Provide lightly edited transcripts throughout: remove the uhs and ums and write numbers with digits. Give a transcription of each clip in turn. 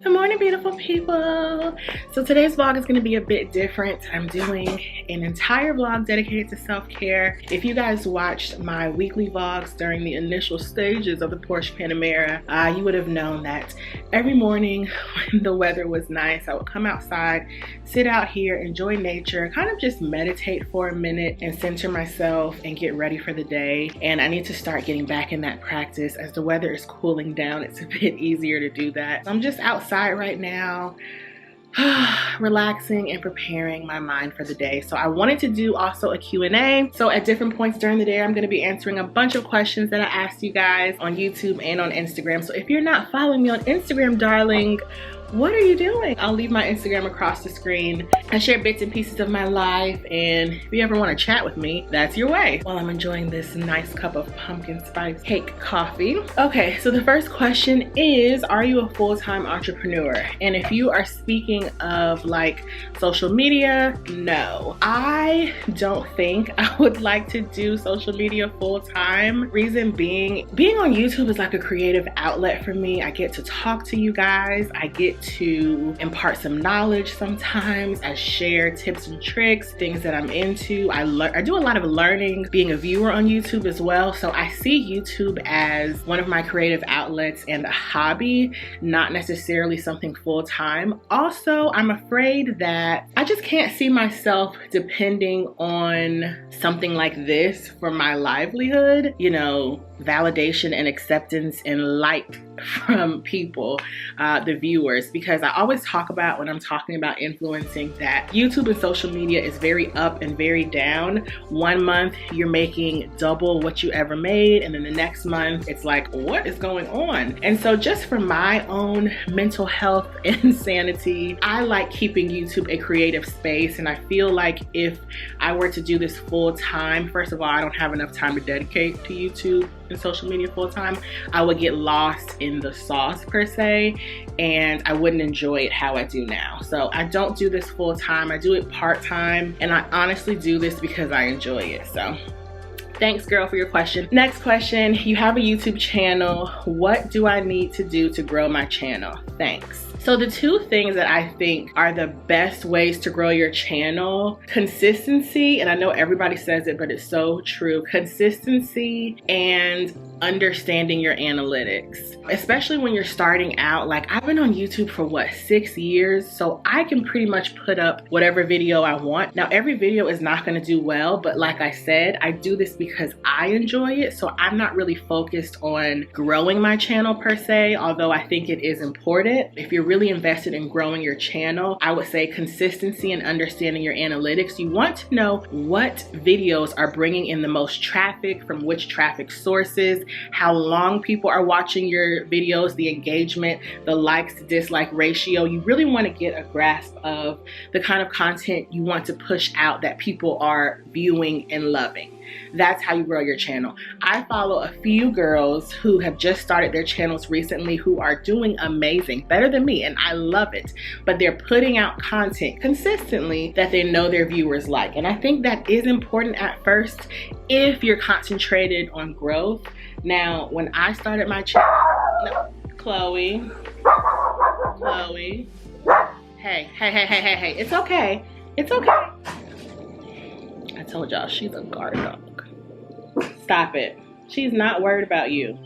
Good morning, beautiful people. So today's vlog is going to be a bit different. I'm doing an entire vlog dedicated to self-care. If you guys watched my weekly vlogs during the initial stages of the Porsche Panamera, you would have known that every morning when the weather was nice, I would come outside, sit out here, enjoy nature, kind of just meditate for a minute and center myself and get ready for the day. And I need to start getting back in that practice. As the weather is cooling down, it's a bit easier to do that. So I'm just outside right now, relaxing and preparing my mind for the day. So I wanted to do also a Q&A. So at different points during the day, I'm going to be answering a bunch of questions that I asked you guys on YouTube and on Instagram. So if you're not following me on Instagram, darling, what are you doing? I'll leave my Instagram across the screen. I share bits and pieces of my life, and if you ever want to chat with me, that's your way. While I'm enjoying this nice cup of pumpkin spice cake coffee. Okay, so the first question is, are you a full-time entrepreneur? And if you are speaking of like social media, no. I don't think I would like to do social media full-time. Reason being on YouTube is like a creative outlet for me. I get to talk to you guys. I get to impart some knowledge sometimes. I share tips and tricks, things that I'm into. I do a lot of learning being a viewer on YouTube as well. So I see YouTube as one of my creative outlets and a hobby, not necessarily something full-time. Also, I'm afraid that I just can't see myself depending on something like this for my livelihood. You know, validation and acceptance and like from people, the viewers, because I always talk about when I'm talking about influencing that YouTube and social media is very up and very down. One month you're making double what you ever made, and then the next month it's like, what is going on? And so just for my own mental health and sanity, I like keeping YouTube a creative space. And I feel like if I were to do this full time, first of all, I don't have enough time to dedicate to YouTube and social media full time. I would get lost in the sauce per se, and I wouldn't enjoy it how I do now. So I don't do this full time. I do it part time, and I honestly do this because I enjoy it. So thanks, girl, for your question. Next question, you have a YouTube channel. What do I need to do to grow my channel? Thanks. So the two things that I think are the best ways to grow your channel, consistency, and I know everybody says it, but it's so true, consistency and understanding your analytics. Especially when you're starting out. Like, I've been on YouTube for what, 6 years? So I can pretty much put up whatever video I want. Now, every video is not gonna do well, but like I said, I do this because I enjoy it. So I'm not really focused on growing my channel per se, although I think it is important. If you're really invested in growing your channel, I would say consistency and understanding your analytics. You want to know what videos are bringing in the most traffic, from which traffic sources, how long people are watching your videos, the engagement, the likes to dislike ratio. You really want to get a grasp of the kind of content you want to push out that people are viewing and loving. That's how you grow your channel. I follow a few girls who have just started their channels recently who are doing amazing, better than me, and I love it. But they're putting out content consistently that they know their viewers like. And I think that is important at first if you're concentrated on growth. Now, when I started my channel, no, Chloe, hey, it's okay, it's okay. I told y'all she's a guard dog. Stop it. She's not worried about you.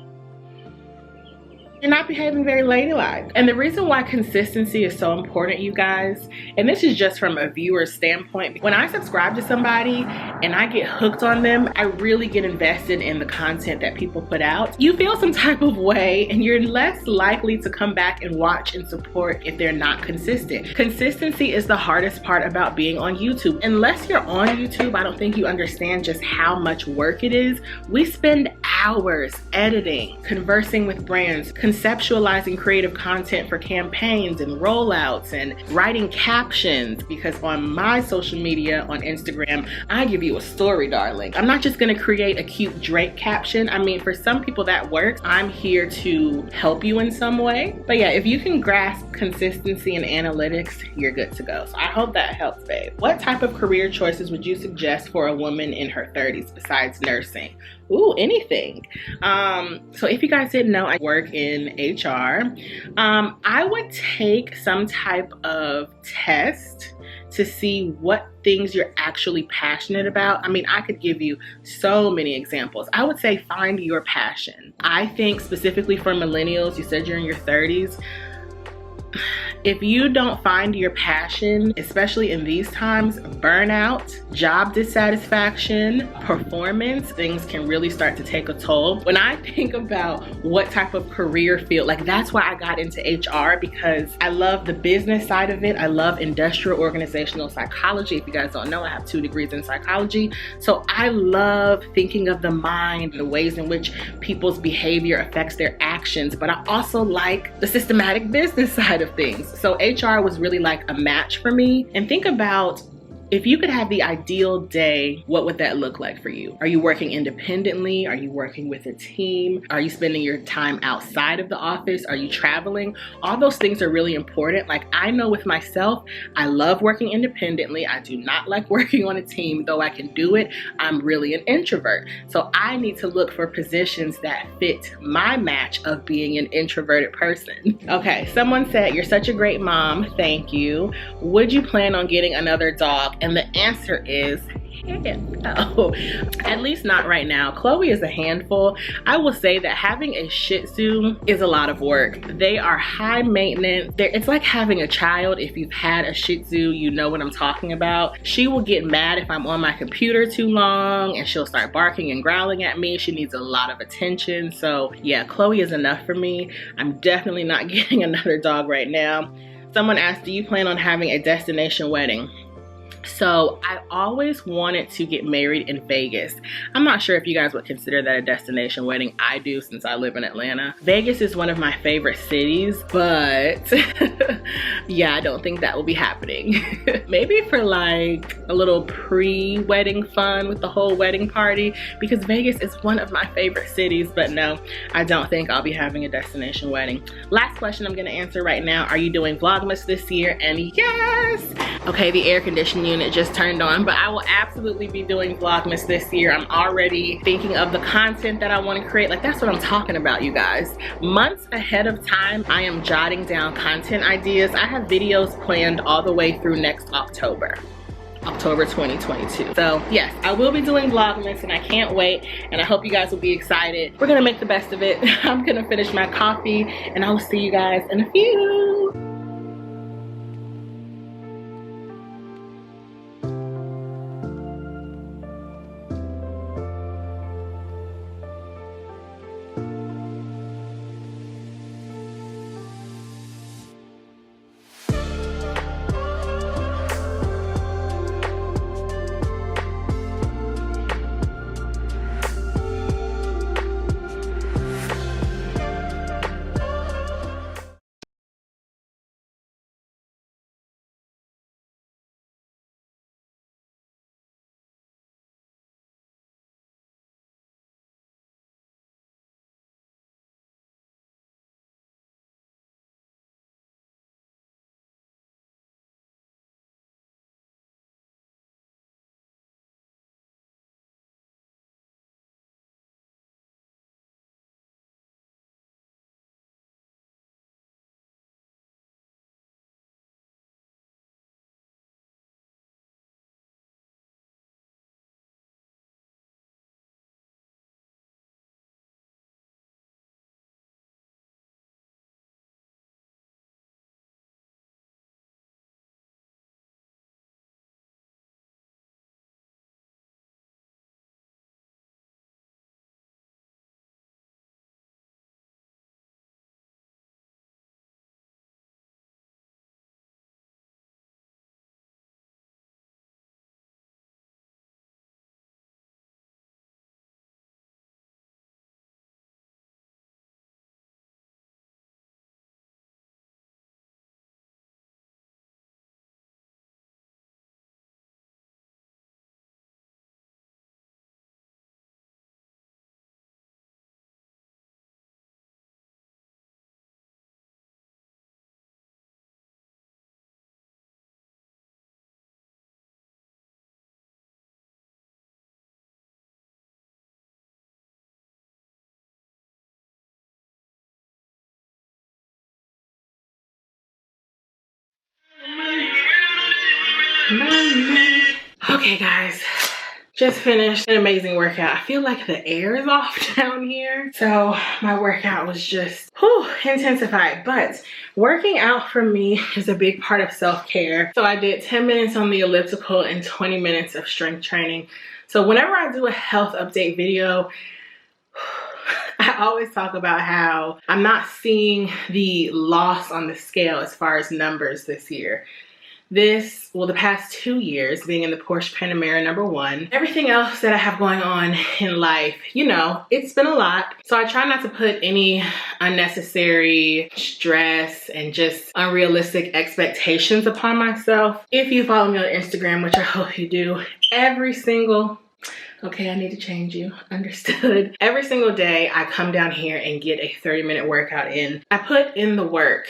You're not behaving very ladylike. And the reason why consistency is so important, you guys, and this is just from a viewer's standpoint, when I subscribe to somebody and I get hooked on them, I really get invested in the content that people put out. You feel some type of way, and you're less likely to come back and watch and support if they're not consistent. Consistency is the hardest part about being on YouTube. Unless you're on YouTube, I don't think you understand just how much work it is. We spend hours editing, conversing with brands, conceptualizing creative content for campaigns and rollouts, and writing captions, because on my social media, on Instagram, I give you you a story, darling. I'm not just gonna create a cute Drake caption. I mean, for some people that works. I'm here to help you in some way. But yeah, if you can grasp consistency and analytics, you're good to go. So I hope that helps, babe. What type of career choices would you suggest for a woman in her 30s besides nursing? Ooh, anything. So if you guys didn't know, I work in HR. I would take some type of test to see what things you're actually passionate about. I mean, I could give you so many examples. I would say find your passion. I think specifically for millennials, you said you're in your 30s. If you don't find your passion, especially in these times, burnout, job dissatisfaction, performance, things can really start to take a toll. When I think about what type of career field, like that's why I got into HR, because I love the business side of it. I love industrial organizational psychology. If you guys don't know, I have 2 degrees in psychology. So I love thinking of the mind, the ways in which people's behavior affects their actions, but I also like the systematic business side of things. So HR was really like a match for me. And think about, if you could have the ideal day, what would that look like for you? Are you working independently? Are you working with a team? Are you spending your time outside of the office? Are you traveling? All those things are really important. Like, I know with myself, I love working independently. I do not like working on a team, though I can do it. I'm really an introvert. So I need to look for positions that fit my match of being an introverted person. Okay, someone said, you're such a great mom. Thank you. Would you plan on getting another dog? And the answer is no, at least not right now. Chloe is a handful. I will say that having a Shih Tzu is a lot of work. They are high maintenance. It's like having a child. If you've had a Shih Tzu, you know what I'm talking about. She will get mad if I'm on my computer too long, and she'll start barking and growling at me. She needs a lot of attention. So yeah, Chloe is enough for me. I'm definitely not getting another dog right now. Someone asked, do you plan on having a destination wedding? So I always wanted to get married in Vegas. I'm not sure if you guys would consider that a destination wedding. I do, since I live in Atlanta. Vegas is one of my favorite cities, but yeah, I don't think that will be happening. Maybe for like a little pre-wedding fun with the whole wedding party, because Vegas is one of my favorite cities, but no, I don't think I'll be having a destination wedding. Last question I'm gonna answer right now. Are you doing Vlogmas this year? And yes! Okay, the air conditioning unit just turned on, but I will absolutely be doing Vlogmas this year. I'm already thinking of the content that I want to create. Like, that's what I'm talking about, you guys. Months ahead of time, I am jotting down content ideas. I have videos planned all the way through next October 2022. So yes, I will be doing Vlogmas and I can't wait, and I hope you guys will be excited. We're gonna make the best of it. I'm gonna finish my coffee and I will see you guys in a few. Okay guys, just finished an amazing workout. I feel like the air is off down here. So my workout was just intensified, but working out for me is a big part of self-care. So I did 10 minutes on the elliptical and 20 minutes of strength training. So whenever I do a health update video, I always talk about how I'm not seeing the loss on the scale as far as numbers this year. The past 2 years being in the Porsche Panamera #1, everything else that I have going on in life, you know, it's been a lot. So I try not to put any unnecessary stress and just unrealistic expectations upon myself. If you follow me on Instagram, which I hope you do, okay, I need to change you. Understood. Every single day I come down here and get a 30-minute workout in. I put in the work.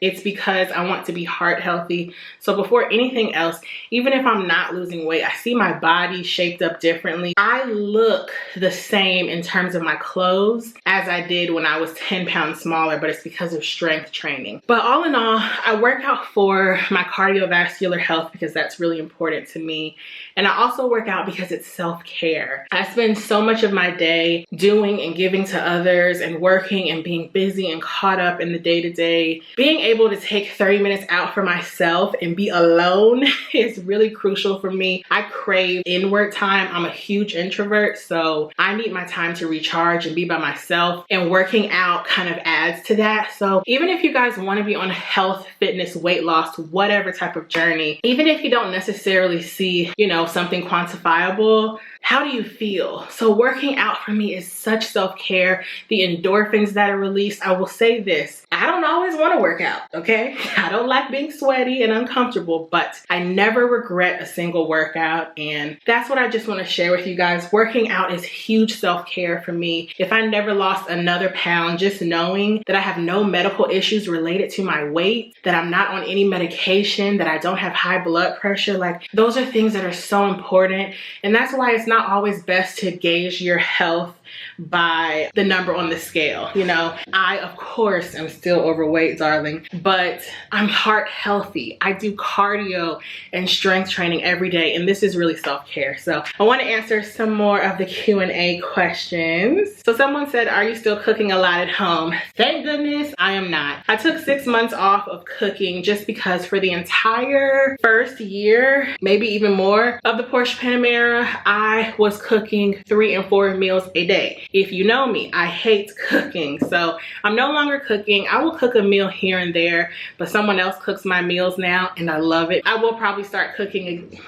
It's because I want to be heart healthy. So before anything else, even if I'm not losing weight, I see my body shaped up differently. I look the same in terms of my clothes as I did when I was 10 pounds smaller, but it's because of strength training. But all in all, I work out for my cardiovascular health because that's really important to me. And I also work out because it's self-care. I spend so much of my day doing and giving to others and working and being busy and caught up in the day-to-day. Being able to take 30 minutes out for myself and be alone is really crucial for me. I crave inward time. I'm a huge introvert, so I need my time to recharge and be by myself, and working out kind of adds to that. So even if you guys want to be on health, fitness, weight loss, whatever type of journey, even if you don't necessarily see, you know, something quantifiable, how do you feel? So working out for me is such self-care. The endorphins that are released. I will say this, I don't always want to work out, okay? I don't like being sweaty and uncomfortable, but I never regret a single workout, and that's what I just want to share with you guys. Working out is huge self-care for me. If I never lost another pound, just knowing that I have no medical issues related to my weight, that I'm not on any medication, that I don't have high blood pressure, like those are things that are so important. And that's why it's not always best to gauge your health by the number on the scale. You know, I of course am still overweight, darling, but I'm heart healthy. I do cardio and strength training every day, and this is really self-care. So I want to answer some more of the Q&A questions. So someone said, are you still cooking a lot at home? Thank goodness I am not. I took 6 months off of cooking just because for the entire first year, maybe even more, of the Porsche Panamera, I was cooking 3 and 4 meals a day. If you know me, I hate cooking, so I'm no longer cooking. I will cook a meal here and there, but someone else cooks my meals now, and I love it. I will probably start cooking.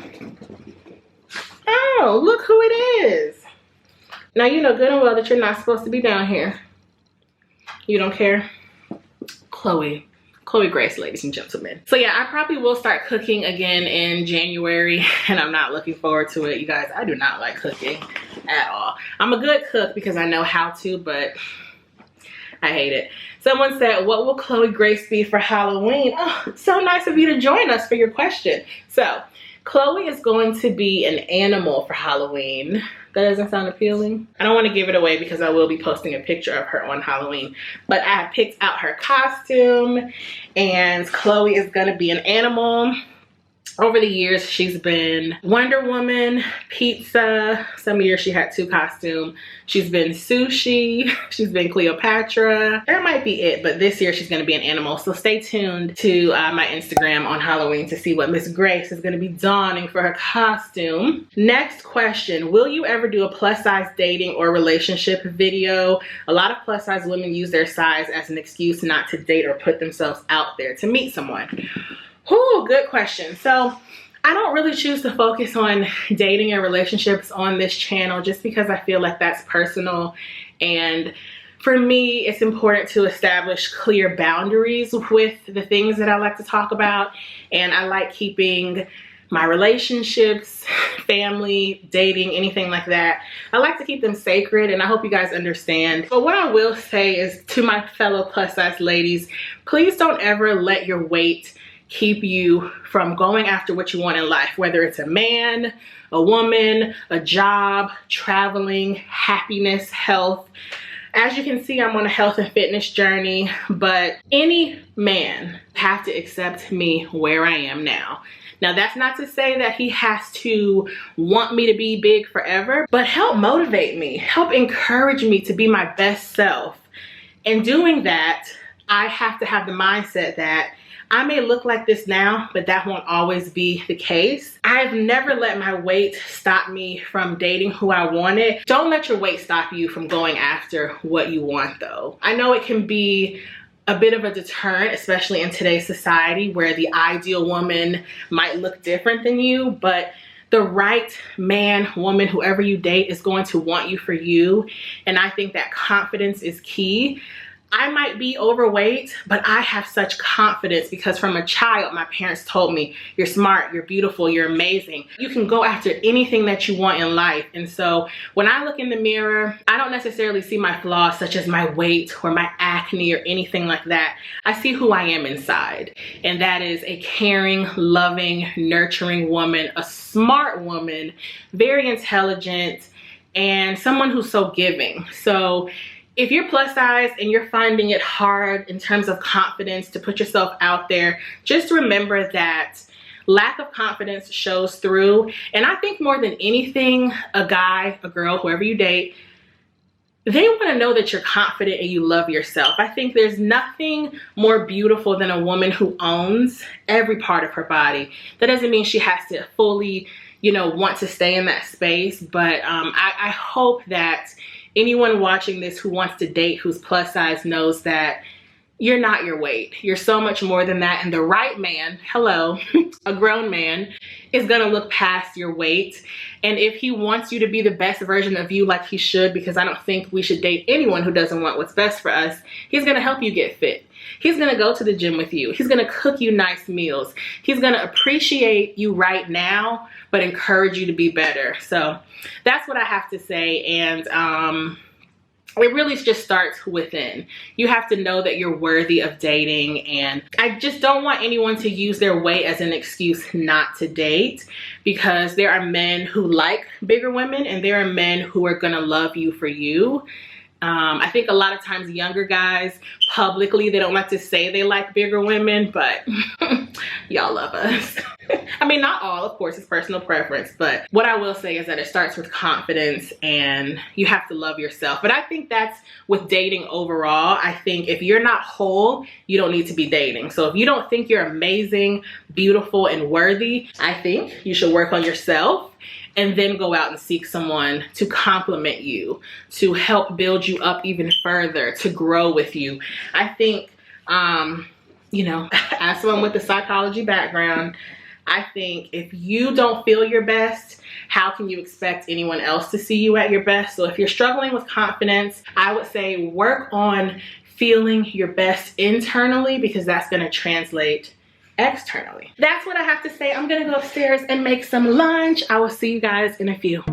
Oh, look who it is. Now you know good and well that you're not supposed to be down here. You don't care? Chloe Grace, ladies and gentlemen. So yeah, I probably will start cooking again in January, and I'm not looking forward to it. You guys, I do not like cooking at all. I'm a good cook because I know how to, but I hate it. Someone said, what will Chloe Grace be for Halloween? Oh, so nice of you to join us for your question. So Chloe is going to be an animal for Halloween. That doesn't sound appealing. I don't want to give it away because I will be posting a picture of her on Halloween, but I have picked out her costume, and Chloe is going to be an animal. Over the years, she's been Wonder Woman, pizza. Some years she had 2 costumes. She's been sushi. She's been Cleopatra. That might be it, but this year she's going to be an animal. So stay tuned to my Instagram on Halloween to see what Miss Grace is going to be donning for her costume. Next question, will you ever do a plus size dating or relationship video? A lot of plus size women use their size as an excuse not to date or put themselves out there to meet someone. Ooh, good question. So I don't really choose to focus on dating and relationships on this channel just because I feel like that's personal, and for me it's important to establish clear boundaries with the things that I like to talk about, and I like keeping my relationships, family, dating, anything like that, I like to keep them sacred, and I hope you guys understand. But what I will say is to my fellow plus size ladies, please don't ever let your weight keep you from going after what you want in life, whether it's a man, a woman, a job, traveling, happiness, health. As you can see, I'm on a health and fitness journey, but any man have to accept me where I am now. Now, that's not to say that he has to want me to be big forever, but help motivate me, help encourage me to be my best self. In doing that, I have to have the mindset that I may look like this now, but that won't always be the case. I've never let my weight stop me from dating who I wanted. Don't let your weight stop you from going after what you want though. I know it can be a bit of a deterrent, especially in today's society where the ideal woman might look different than you, but the right man, woman, whoever you date is going to want you for you. And I think that confidence is key. I might be overweight, but I have such confidence because from a child, my parents told me, you're smart, you're beautiful, you're amazing. You can go after anything that you want in life. And so when I look in the mirror, I don't necessarily see my flaws such as my weight or my acne or anything like that. I see who I am inside. And that is a caring, loving, nurturing woman, a smart woman, very intelligent, and someone who's so giving. So if you're plus size and you're finding it hard in terms of confidence to put yourself out there, just remember that lack of confidence shows through. And I think more than anything, a guy, a girl, whoever you date, they want to know that you're confident and you love yourself. I think there's nothing more beautiful than a woman who owns every part of her body. That doesn't mean she has to fully, want to stay in that space. But I hope that anyone watching this who wants to date who's plus size knows that you're not your weight. You're so much more than that. And the right man, hello, a grown man, is gonna look past your weight. And if he wants you to be the best version of you like he should, because I don't think we should date anyone who doesn't want what's best for us, he's gonna help you get fit. He's gonna go to the gym with you. He's gonna cook you nice meals. He's gonna appreciate you right now, but encourage you to be better. So that's what I have to say. And it really just starts within. You have to know that you're worthy of dating, and I just don't want anyone to use their weight as an excuse not to date, because there are men who like bigger women and there are men who are gonna love you for you. I think a lot of times younger guys publicly, they don't like to say they like bigger women, but y'all love us. I mean, not all, of course, it's personal preference, but what I will say is that it starts with confidence and you have to love yourself. But I think that's with dating overall. I think if you're not whole, you don't need to be dating. So if you don't think you're amazing, beautiful, and worthy, I think you should work on yourself and then go out and seek someone to compliment you, to help build you up even further, to grow with you. I think, as someone with a psychology background, I think if you don't feel your best, how can you expect anyone else to see you at your best? So if you're struggling with confidence, I would say work on feeling your best internally, because that's gonna translate externally. That's what I have to say. I'm gonna go upstairs and make some lunch. I will see you guys in a few.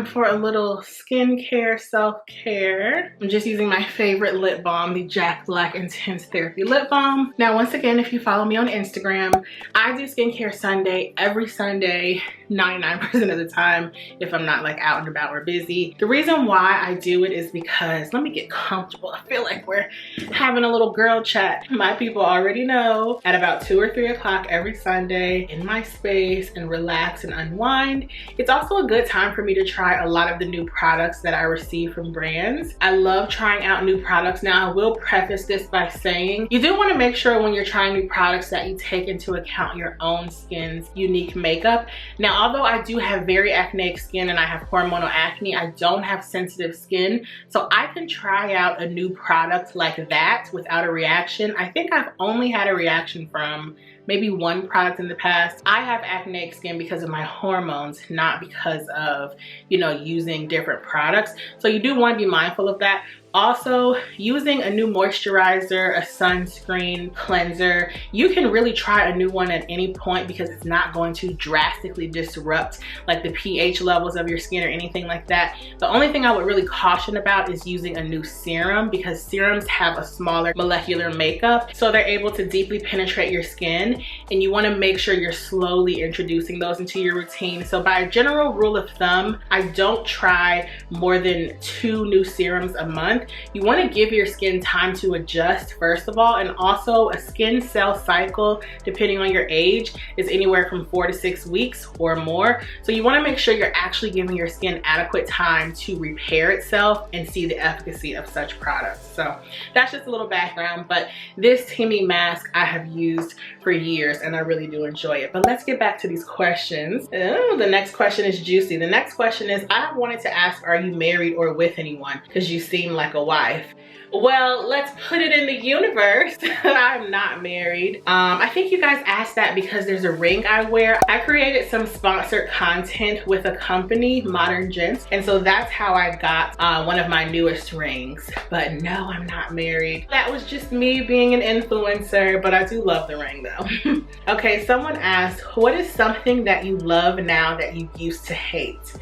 for a little skincare self-care. I'm just using my favorite lip balm, the Jack Black Intense Therapy Lip Balm. Now, once again, if you follow me on Instagram, I do Skincare Sunday every Sunday, 99% of the time, if I'm not like out and about or busy. The reason why I do it is because, let me get comfortable. I feel like we're having a little girl chat. My people already know at about 2 or 3 o'clock every Sunday in my space and relax and unwind. It's also a good time for me to try a lot of the new products that I receive from brands. I love trying out new products. Now, I will preface this by saying you do want to make sure when you're trying new products that you take into account your own skin's unique makeup. Now, although I do have very acneic skin and I have hormonal acne, I don't have sensitive skin. So I can try out a new product like that without a reaction. I think I've only had a reaction from maybe one product in the past. I have acneic skin because of my hormones, not because of, you know, using different products. So you do want to be mindful of that. Also, using a new moisturizer, a sunscreen, cleanser, you can really try a new one at any point because it's not going to drastically disrupt like the pH levels of your skin or anything like that. The only thing I would really caution about is using a new serum, because serums have a smaller molecular makeup, so they're able to deeply penetrate your skin, and you want to make sure you're slowly introducing those into your routine. So by a general rule of thumb, I don't try more than 2 new serums a month. You want to give your skin time to adjust first of all, and also a skin cell cycle, depending on your age, is anywhere from 4 to 6 weeks or more. So you want to make sure you're actually giving your skin adequate time to repair itself and see the efficacy of such products. So that's just a little background, but this Timmy mask I have used for years and I really do enjoy it. But let's get back to these questions. Oh, the next question is juicy. The next question is, I wanted to ask, are you married or with anyone? Because you seem like a wife. Well, let's put it in the universe. I'm not married. I think you guys asked that because there's a ring I wear. I created some sponsored content with a company, Modern Gents, and so that's how I got one of my newest rings. But no, I'm not married. That was just me being an influencer, but I do love the ring though. Okay, someone asked, what is something that you love now that you used to hate?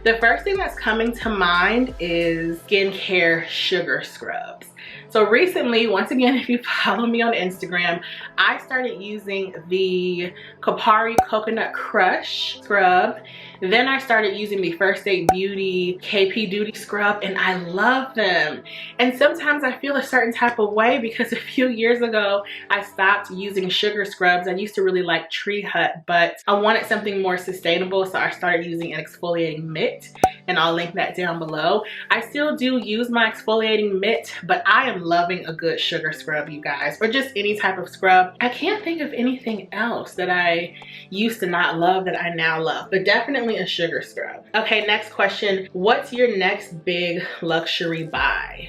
The first thing that's coming to mind is skincare sugar scrubs. So recently, once again, if you follow me on Instagram, I started using the Kopari Coconut Crush scrub. Then I started using the First Aid Beauty KP Duty scrub, and I love them. And sometimes I feel a certain type of way because a few years ago, I stopped using sugar scrubs. I used to really like Tree Hut, but I wanted something more sustainable, so I started using an exfoliating mitt, and I'll link that down below. I still do use my exfoliating mitt, but I am loving a good sugar scrub, you guys, or just any type of scrub. I can't think of anything else that I used to not love that I now love, but definitely a sugar scrub. Okay, next question. What's your next big luxury buy?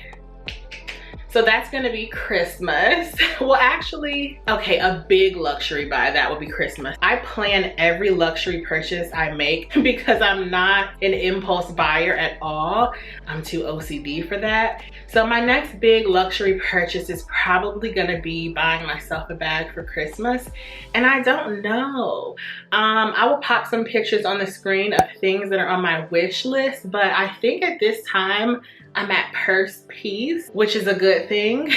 So that's gonna be Christmas. Well, actually, okay, a big luxury buy, that would be Christmas. I plan every luxury purchase I make because I'm not an impulse buyer at all. I'm too OCD for that. So my next big luxury purchase is probably gonna be buying myself a bag for Christmas. And I don't know. I will pop some pictures on the screen of things that are on my wish list, but I think at this time, I'm at purse peace, which is a good thing.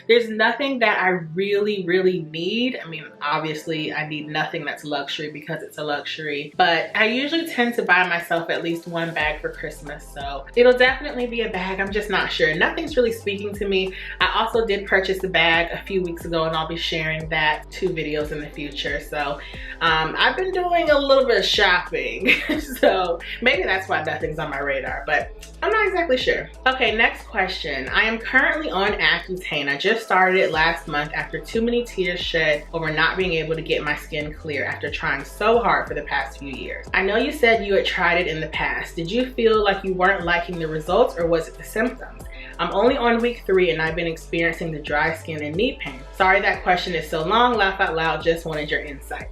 There's nothing that I really need. I mean, obviously I need nothing that's luxury because it's a luxury, but I usually tend to buy myself at least one bag for Christmas. So it'll definitely be a bag. I'm just not sure. Nothing's really speaking to me. I also did purchase a bag a few weeks ago, and I'll be sharing that 2 videos in the future. So I've been doing a little bit of shopping. So maybe that's why nothing's on my radar, but I'm not exactly sure. Okay, next question. I am currently on Accutane. I just started it last month after too many tears shed over not being able to get my skin clear after trying so hard for the past few years. I know you said you had tried it in the past. Did you feel like you weren't liking the results, or was it the symptoms? I'm only on week 3 and I've been experiencing the dry skin and knee pain. Sorry that question is so long. Laugh out loud, just wanted your insight.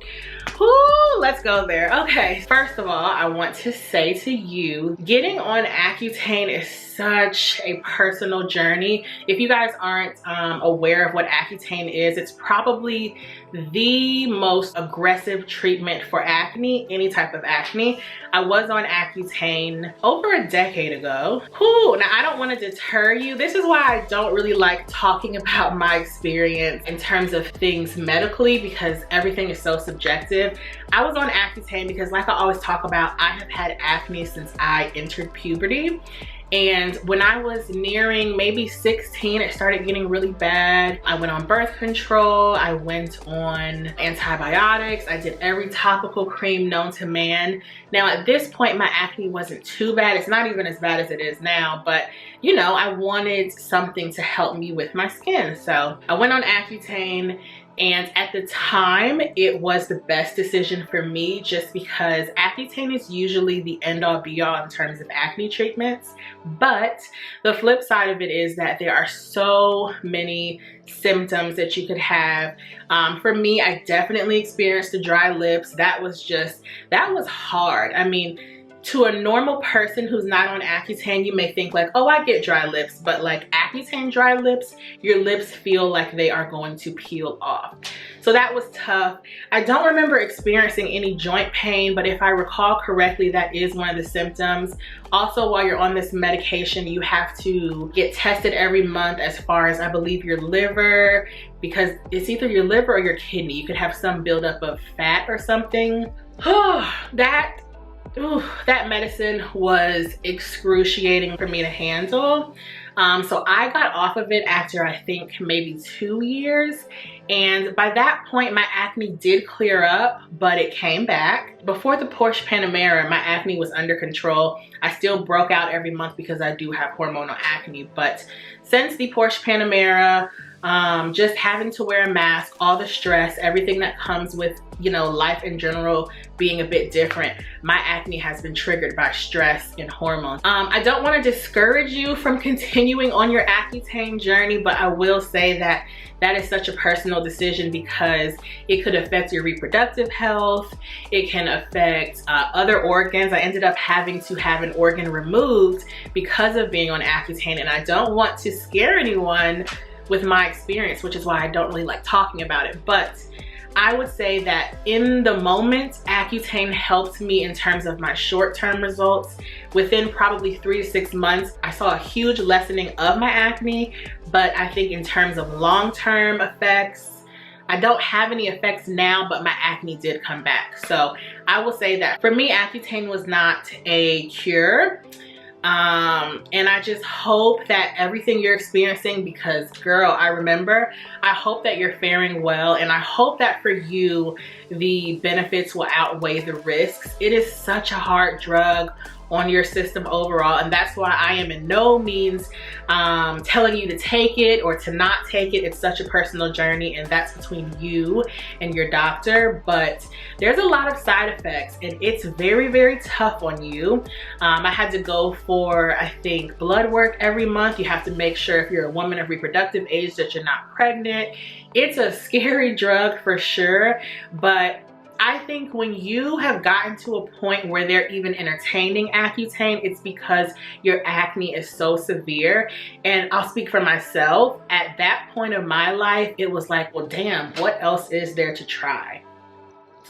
Ooh, Woo, let's go there. Okay, first of all, I want to say to you, getting on Accutane is such a personal journey. If you guys aren't aware of what Accutane is, it's probably the most aggressive treatment for acne, any type of acne. I was on Accutane over a decade ago. Whew, now I don't want to deter you. This is why I don't really like talking about my experience in terms of things medically, because everything is so subjective. I was on Accutane because, like I always talk about, I have had acne since I entered puberty. And when I was nearing maybe 16, it started getting really bad. I went on birth control. I went on antibiotics. I did every topical cream known to man. Now at this point, my acne wasn't too bad. It's not even as bad as it is now, but you know, I wanted something to help me with my skin. So I went on Accutane. And at the time, it was the best decision for me, just because Accutane is usually the end-all be-all in terms of acne treatments. But the flip side of it is that there are so many symptoms that you could have. For me, I definitely experienced the dry lips. That was hard. I mean, to a normal person who's not on Accutane, you may think like, oh, I get dry lips, but like Accutane dry lips, your lips feel like they are going to peel off. So that was tough. I don't remember experiencing any joint pain, but if I recall correctly, that is one of the symptoms. Also, while you're on this medication, you have to get tested every month as far as, I believe, your liver, because it's either your liver or your kidney. You could have some buildup of fat or something. That medicine was excruciating for me to handle. So I got off of it after, I think, maybe 2 years. And by that point, my acne did clear up, but it came back. Before the Porsche Panamera, my acne was under control. I still broke out every month because I do have hormonal acne. But since the Porsche Panamera, just having to wear a mask, all the stress, everything that comes with, you know, life in general being a bit different, my acne has been triggered by stress and hormones. I don't want to discourage you from continuing on your Accutane journey, but I will say that that is such a personal decision because it could affect your reproductive health. It can affect other organs. I ended up having to have an organ removed because of being on Accutane, and I don't want to scare anyone with my experience, which is why I don't really like talking about it. But I would say that in the moment, Accutane helped me in terms of my short-term results. Within probably 3 to 6 months, I saw a huge lessening of my acne, but I think in terms of long-term effects, I don't have any effects now, but my acne did come back. So I will say that for me, Accutane was not a cure. And I just hope that everything you're experiencing, because girl, I remember, I hope that you're faring well, and I hope that for you, the benefits will outweigh the risks. It is such a hard drug on your system overall, and that's why I am in no means telling you to take it or to not take it. It's such a personal journey, and that's between you and your doctor. But there's a lot of side effects, and it's very, very tough on you. I had to go for, I think, blood work every month. You have to make sure if you're a woman of reproductive age that you're not pregnant. It's a scary drug for sure, but I think when you have gotten to a point where they're even entertaining Accutane, it's because your acne is so severe. And I'll speak for myself. At that point of my life, it was like, well, damn, what else is there to try?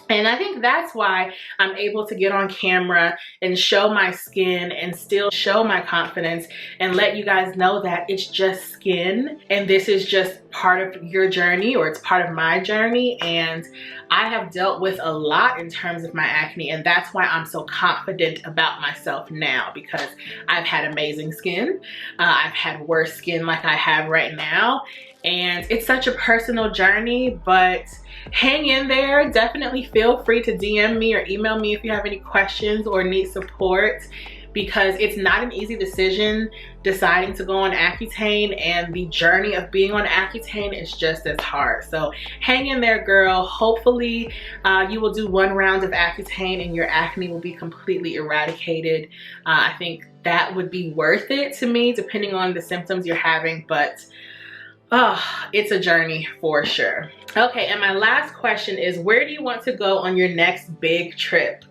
And I think that's why I'm able to get on camera and show my skin and still show my confidence and let you guys know that it's just skin and this is just part of your journey, or it's part of my journey. And I have dealt with a lot in terms of my acne, and that's why I'm so confident about myself now, because I've had amazing skin. I've had worse skin like I have right now. And it's such a personal journey, but hang in there. Definitely feel free to DM me or email me if you have any questions or need support, because it's not an easy decision deciding to go on Accutane, and the journey of being on Accutane is just as hard. So hang in there, girl. Hopefully you will do 1 round of Accutane and your acne will be completely eradicated. I think that would be worth it to me, depending on the symptoms you're having. But Oh, it's a journey for sure. Okay, and my last question is, where do you want to go on your next big trip?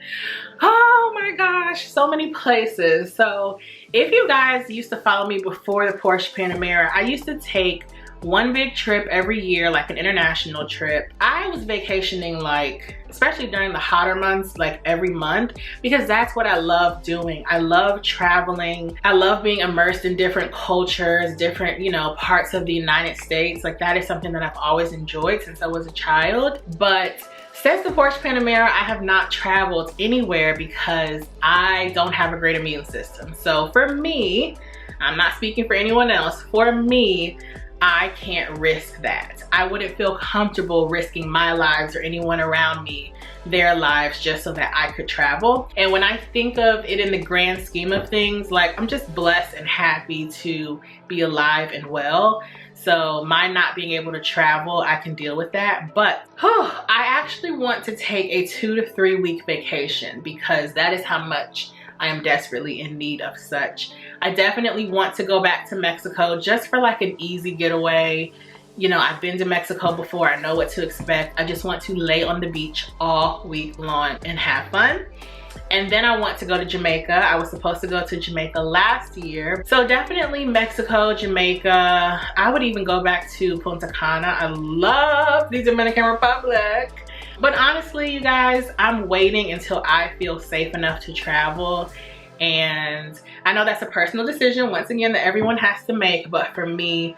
Oh my gosh, so many places. So if you guys used to follow me before the Porsche Panamera, I used to take one big trip every year, like an international trip. I was vacationing, like, especially during the hotter months, like every month, because that's what I love doing. I love traveling. I love being immersed in different cultures, different, you know, parts of the United States. Like, that is something that I've always enjoyed since I was a child. But since the Porsche Panamera, I have not traveled anywhere because I don't have a great immune system. So for me, I'm not speaking for anyone else, for me, I can't risk that. I wouldn't feel comfortable risking my lives or anyone around me, their lives, just so that I could travel. And when I think of it in the grand scheme of things, like, I'm just blessed and happy to be alive and well. So my not being able to travel, I can deal with that. But I actually want to take a 2 to 3 week vacation because that is how much I am desperately in need of such. I definitely want to go back to Mexico just for like an easy getaway. You know, I've been to Mexico before. I know what to expect. I just want to lay on the beach all week long and have fun. And then I want to go to Jamaica. I was supposed to go to Jamaica last year. So definitely Mexico, Jamaica. I would even go back to Punta Cana. I love the Dominican Republic. But honestly, you guys, I'm waiting until I feel safe enough to travel. And I know that's a personal decision, once again, that everyone has to make. But for me,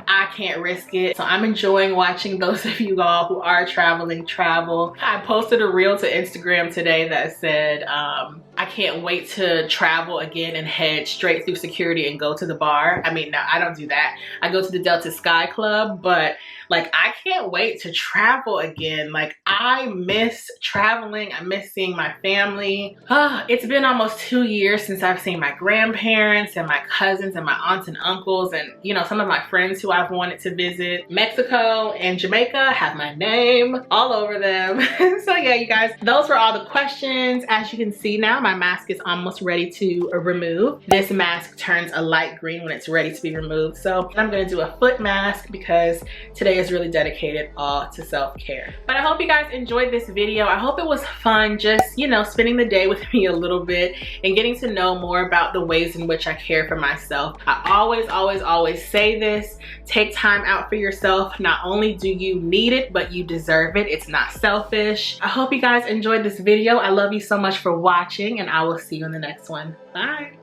I can't risk it. So I'm enjoying watching those of you all who are traveling travel. I posted a reel to Instagram today that said, I can't wait to travel again and head straight through security and go to the bar. I mean, no, I don't do that. I go to the Delta Sky Club, but like, I can't wait to travel again. Like, I miss traveling. I miss seeing my family. It's been almost 2 years since I've seen my grandparents and my cousins and my aunts and uncles and, you know, some of my friends who I've wanted to visit. Mexico and Jamaica have my name all over them. So yeah, you guys, those were all the questions. As you can see now, my mask is almost ready to remove. This mask turns a light green when it's ready to be removed. So I'm gonna do a foot mask because today is really dedicated all to self-care. But I hope you guys enjoyed this video. I hope it was fun just, you know, spending the day with me a little bit and getting to know more about the ways in which I care for myself. I always say this: take time out for yourself. Not only do you need it, but you deserve it. It's not selfish. I hope you guys enjoyed this video. I love you so much for watching, and I will see you in the next one. Bye.